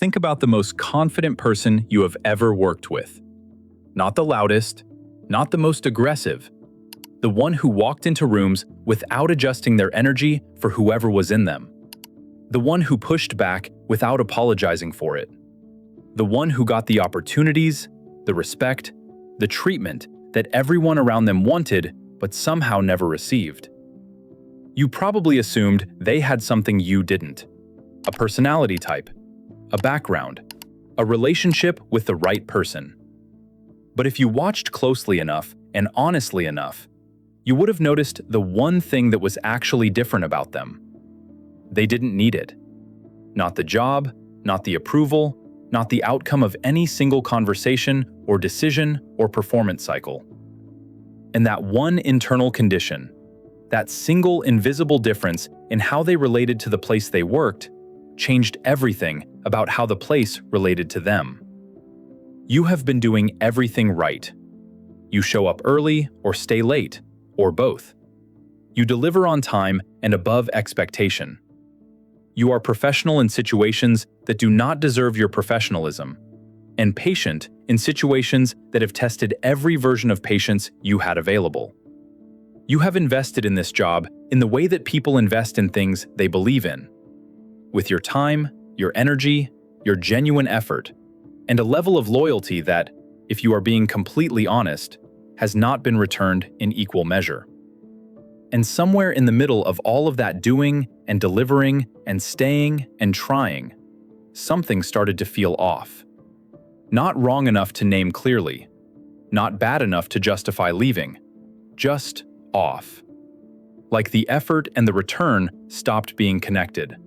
Think about the most confident person you have ever worked with. Not the loudest, not the most aggressive, the one who walked into rooms without adjusting their energy for whoever was in them. The one who pushed back without apologizing for it. The one who got the opportunities, the respect, the treatment that everyone around them wanted but somehow never received. You probably assumed they had something you didn't. A personality type, a background, a relationship with the right person. But if you watched closely enough and honestly enough, you would have noticed the one thing that was actually different about them. They didn't need it. Not the job, not the approval, not the outcome of any single conversation or decision or performance cycle. And that one internal condition, that single invisible difference in how they related to the place they worked, changed everything about how the place related to them. You have been doing everything right. You show up early or stay late, or both. You deliver on time and above expectation. You are professional in situations that do not deserve your professionalism, and patient in situations that have tested every version of patience you had available. You have invested in this job in the way that people invest in things they believe in, with your time, your energy, your genuine effort, and a level of loyalty that, if you are being completely honest, has not been returned in equal measure. And somewhere in the middle of all of that doing and delivering and staying and trying, something started to feel off. Not wrong enough to name clearly, not bad enough to justify leaving, just off. Like the effort and the return stopped being connected.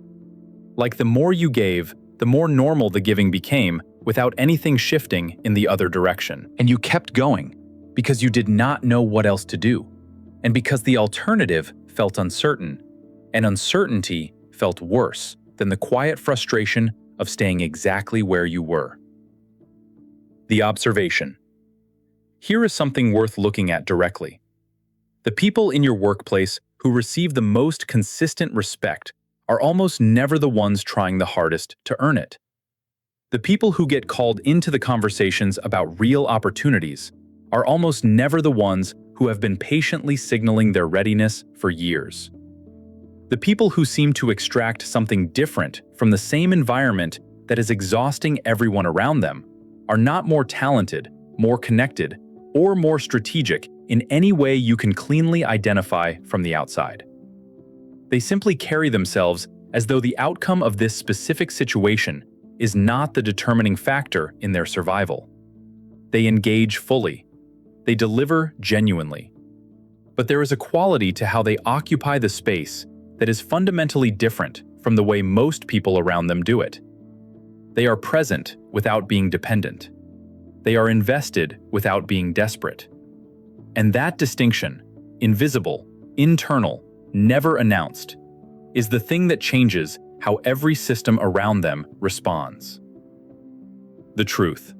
Like the more you gave, the more normal the giving became without anything shifting in the other direction. And you kept going because you did not know what else to do, and because the alternative felt uncertain, and uncertainty felt worse than the quiet frustration of staying exactly where you were. The observation. Here is something worth looking at directly. The people in your workplace who receive the most consistent respect are almost never the ones trying the hardest to earn it. The people who get called into the conversations about real opportunities are almost never the ones who have been patiently signaling their readiness for years. The people who seem to extract something different from the same environment that is exhausting everyone around them are not more talented, more connected, or more strategic in any way you can cleanly identify from the outside. They simply carry themselves as though the outcome of this specific situation is not the determining factor in their survival. They engage fully. They deliver genuinely. But there is a quality to how they occupy the space that is fundamentally different from the way most people around them do it. They are present without being dependent. They are invested without being desperate. And that distinction, invisible, internal, never announced, is the thing that changes how every system around them responds. The truth.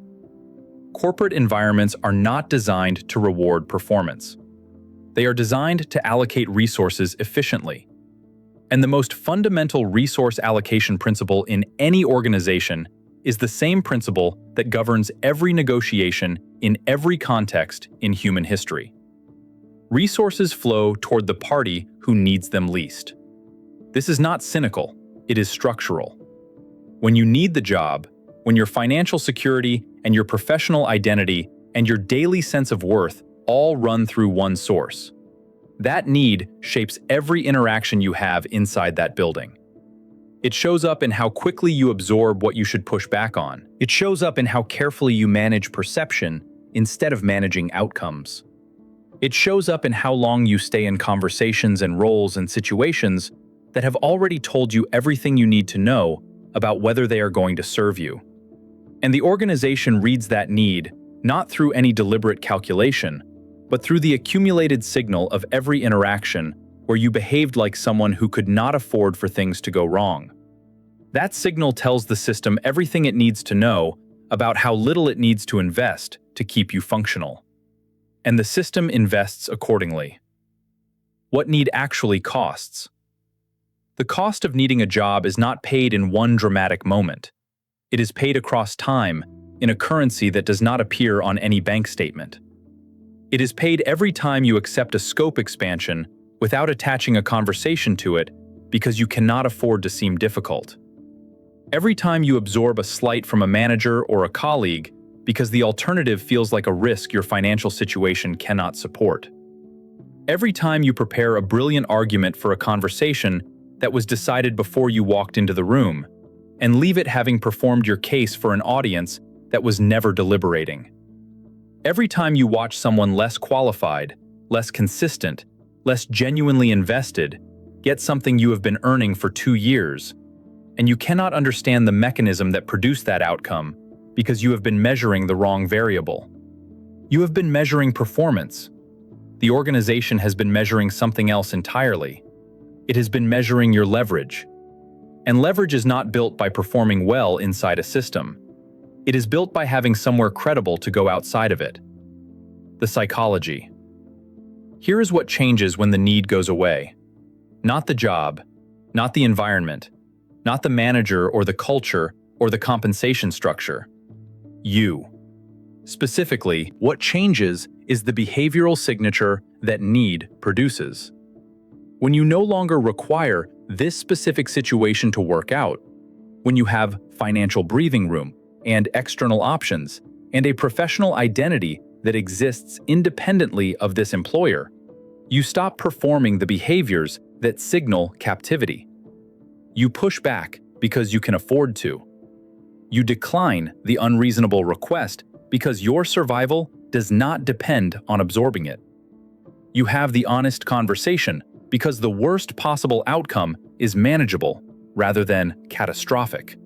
Corporate environments are not designed to reward performance. They are designed to allocate resources efficiently. And the most fundamental resource allocation principle in any organization is the same principle that governs every negotiation in every context in human history. Resources flow toward the party who needs them least. This is not cynical, it is structural. When you need the job, when your financial security and your professional identity and your daily sense of worth all run through one source, that need shapes every interaction you have inside that building. It shows up in how quickly you absorb what you should push back on. It shows up in how carefully you manage perception instead of managing outcomes. It shows up in how long you stay in conversations and roles and situations that have already told you everything you need to know about whether they are going to serve you. And the organization reads that need not through any deliberate calculation, but through the accumulated signal of every interaction where you behaved like someone who could not afford for things to go wrong. That signal tells the system everything it needs to know about how little it needs to invest to keep you functional. And the system invests accordingly. What need actually costs? The cost of needing a job is not paid in one dramatic moment. It is paid across time in a currency that does not appear on any bank statement. It is paid every time you accept a scope expansion without attaching a conversation to it because you cannot afford to seem difficult. Every time you absorb a slight from a manager or a colleague because the alternative feels like a risk your financial situation cannot support. Every time you prepare a brilliant argument for a conversation that was decided before you walked into the room, and leave it having performed your case for an audience that was never deliberating. Every time you watch someone less qualified, less consistent, less genuinely invested, get something you have been earning for 2 years, and you cannot understand the mechanism that produced that outcome because you have been measuring the wrong variable. You have been measuring performance. The organization has been measuring something else entirely. It has been measuring your leverage. And leverage is not built by performing well inside a system. It is built by having somewhere credible to go outside of it. The psychology. Here is what changes when the need goes away. Not the job, not the environment, not the manager or the culture or the compensation structure. You. Specifically, what changes is the behavioral signature that need produces. When you no longer require this specific situation to work out, when you have financial breathing room and external options and a professional identity that exists independently of this employer, you stop performing the behaviors that signal captivity. You push back because you can afford to. You decline the unreasonable request because your survival does not depend on absorbing it. You have the honest conversation because the worst possible outcome is manageable rather than catastrophic.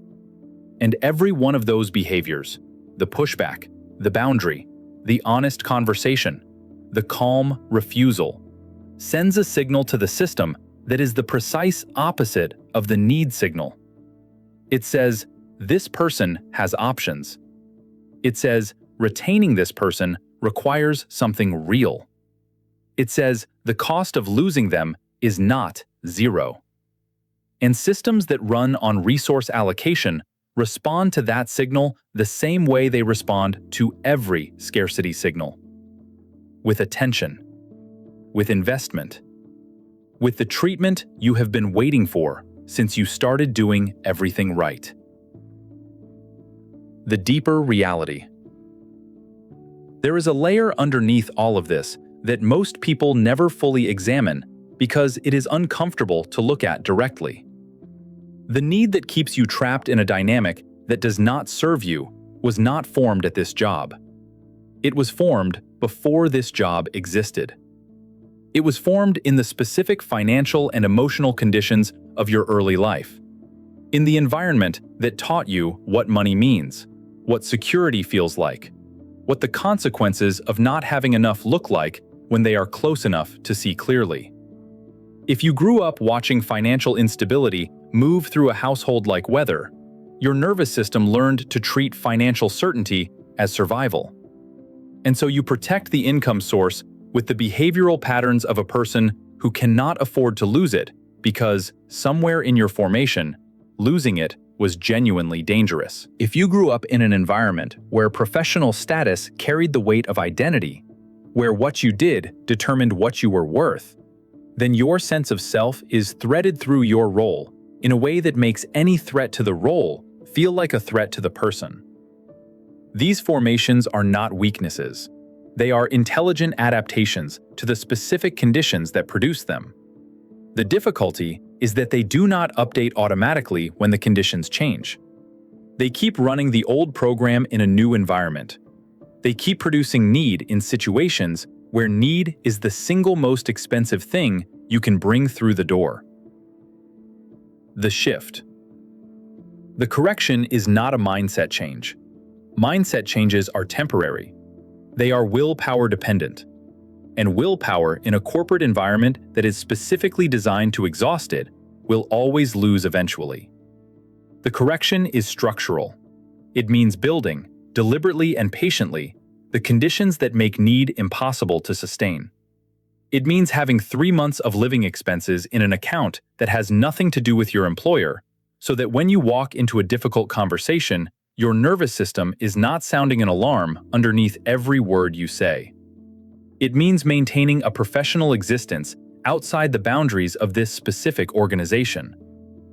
And every one of those behaviors, the pushback, the boundary, the honest conversation, the calm refusal, sends a signal to the system that is the precise opposite of the need signal. It says, this person has options. It says, retaining this person requires something real. It says, the cost of losing them is not zero. And systems that run on resource allocation respond to that signal the same way they respond to every scarcity signal. With attention. With investment. With the treatment you have been waiting for since you started doing everything right. The deeper reality. There is a layer underneath all of this that most people never fully examine because it is uncomfortable to look at directly. The need that keeps you trapped in a dynamic that does not serve you was not formed at this job. It was formed before this job existed. It was formed in the specific financial and emotional conditions of your early life, in the environment that taught you what money means, what security feels like, what the consequences of not having enough look like when they are close enough to see clearly. If you grew up watching financial instability move through a household like weather, your nervous system learned to treat financial certainty as survival. And so you protect the income source with the behavioral patterns of a person who cannot afford to lose it because somewhere in your formation, losing it was genuinely dangerous. If you grew up in an environment where professional status carried the weight of identity, where what you did determined what you were worth, then your sense of self is threaded through your role in a way that makes any threat to the role feel like a threat to the person. These formations are not weaknesses. They are intelligent adaptations to the specific conditions that produce them. The difficulty is that they do not update automatically when the conditions change. They keep running the old program in a new environment. They keep producing need in situations where need is the single most expensive thing you can bring through the door. The shift. The correction is not a mindset change. Mindset changes are temporary. They are willpower dependent. And willpower in a corporate environment that is specifically designed to exhaust it will always lose eventually. The correction is structural. It means building, deliberately and patiently, the conditions that make need impossible to sustain. It means having 3 months of living expenses in an account that has nothing to do with your employer, so that when you walk into a difficult conversation, Your nervous system is not sounding an alarm underneath every word you say. It means maintaining a professional existence outside the boundaries of this specific organization.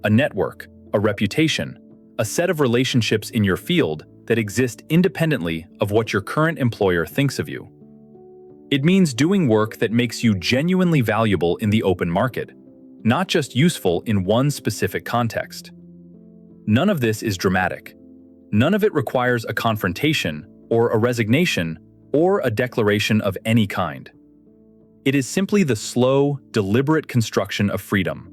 A network, a reputation, a set of relationships in your field that exist independently of what your current employer thinks of you. It means doing work that makes you genuinely valuable in the open market, not just useful in one specific context. None of this is dramatic. None of it requires a confrontation or a resignation or a declaration of any kind. It is simply the slow, deliberate construction of freedom.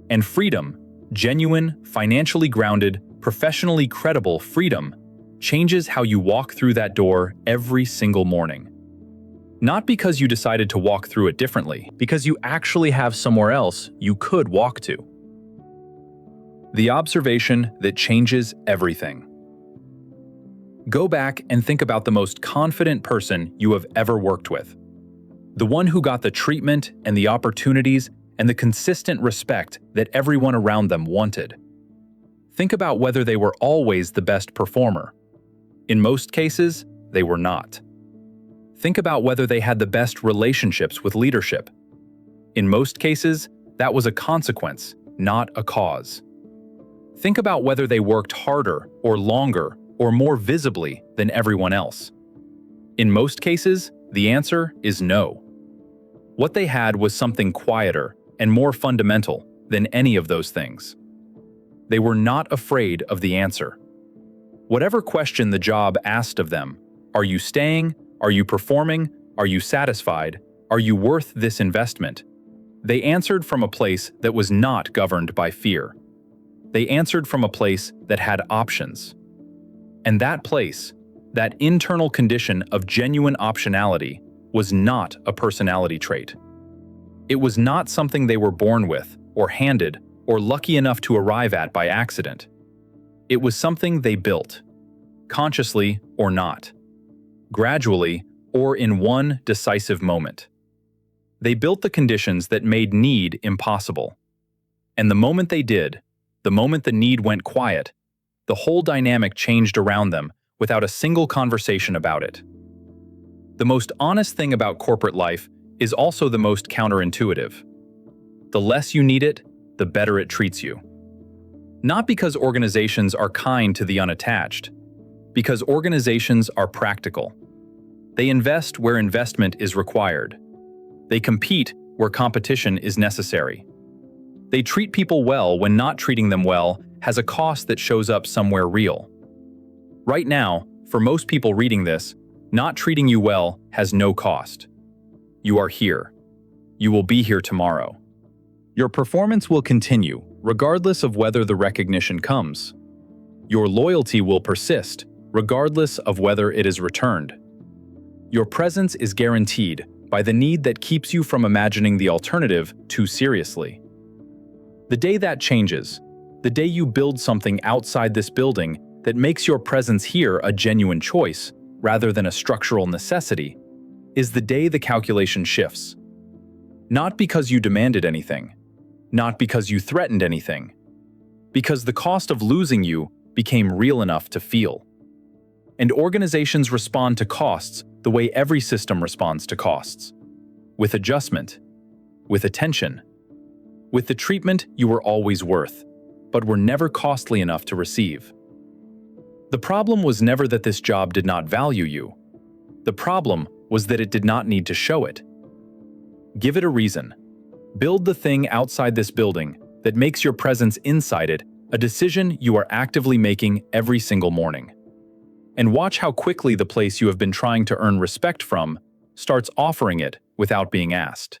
And freedom, genuine, financially grounded, professionally credible freedom, changes how you walk through that door every single morning. Not because you decided to walk through it differently, because you actually have somewhere else you could walk to. The observation that changes everything. Go back and think about the most confident person you have ever worked with. The one who got the treatment and the opportunities and the consistent respect that everyone around them wanted. Think about whether they were always the best performer. In most cases, they were not. Think about whether they had the best relationships with leadership. In most cases, that was a consequence, not a cause. Think about whether they worked harder or longer or more visibly than everyone else. In most cases, the answer is no. What they had was something quieter and more fundamental than any of those things. They were not afraid of the answer. Whatever question the job asked of them, are you staying? Are you performing? Are you satisfied? Are you worth this investment? They answered from a place that was not governed by fear. They answered from a place that had options. And that place, that internal condition of genuine optionality, was not a personality trait. It was not something they were born with, or handed, or lucky enough to arrive at by accident. It was something they built, consciously or not, gradually or in one decisive moment. They built the conditions that made need impossible. And the moment they did, the moment the need went quiet, the whole dynamic changed around them without a single conversation about it. The most honest thing about corporate life is also the most counterintuitive. The less you need it, the better it treats you. Not because organizations are kind to the unattached, because organizations are practical. They invest where investment is required. They compete where competition is necessary. They treat people well when not treating them well has a cost that shows up somewhere real. Right now, for most people reading this, not treating you well has no cost. You are here. You will be here tomorrow. Your performance will continue, regardless of whether the recognition comes. Your loyalty will persist, regardless of whether it is returned. Your presence is guaranteed by the need that keeps you from imagining the alternative too seriously. The day that changes, the day you build something outside this building that makes your presence here a genuine choice rather than a structural necessity, is the day the calculation shifts. Not because you demanded anything, not because you threatened anything, because the cost of losing you became real enough to feel. And organizations respond to costs the way every system responds to costs. With adjustment, with attention, with the treatment you were always worth, but were never costly enough to receive. The problem was never that this job did not value you. The problem was that it did not need to show it. Give it a reason. Build the thing outside this building that makes your presence inside it a decision you are actively making every single morning. And watch how quickly the place you have been trying to earn respect from starts offering it without being asked.